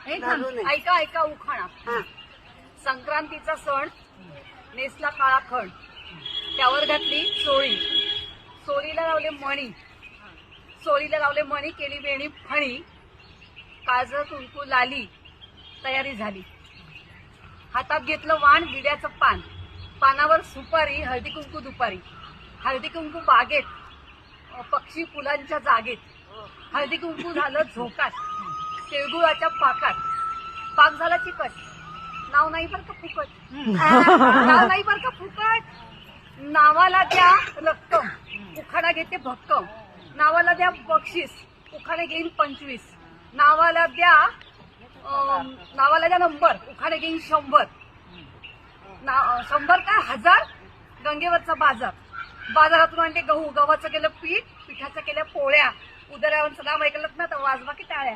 ऐका ऐका उखाणा. संक्रांतीचा सण नेसला काळा खण, त्यावर घातली चोळी, चोळीला लावले मणी, केली वेणी फणी, काज कुंकू लाली, तयारी झाली. हातात घेतलं वाण विड्याचं पान, पानावर सुपारी, हळदी कुंकू दुपारी. हळदी कुंकू बागेत, पक्षी फुलांच्या जागेत. हळदी कुंकू झालं झोकात, तिळगुळाच्या पाकात. पाक झाला चिकट, नाव नाही बर का फुकट. नाव नाही बर का फुकट. नावाला द्या रक्कम, उखाणा घेते भक्कम. नावाला द्या बक्षीस, उखाणे घेईन 25. नावाला द्या नंबर, उखाणे घेईन 100. 100 काय 1000. गंगेवरचा बाजार, बाजारातून आणते गहू, गव्हाचं केलं पीठ, पिठाचं केल्या पोळ्या. उदरावरचं नाव ऐकलं ना तर वाजवा की टाळ्या.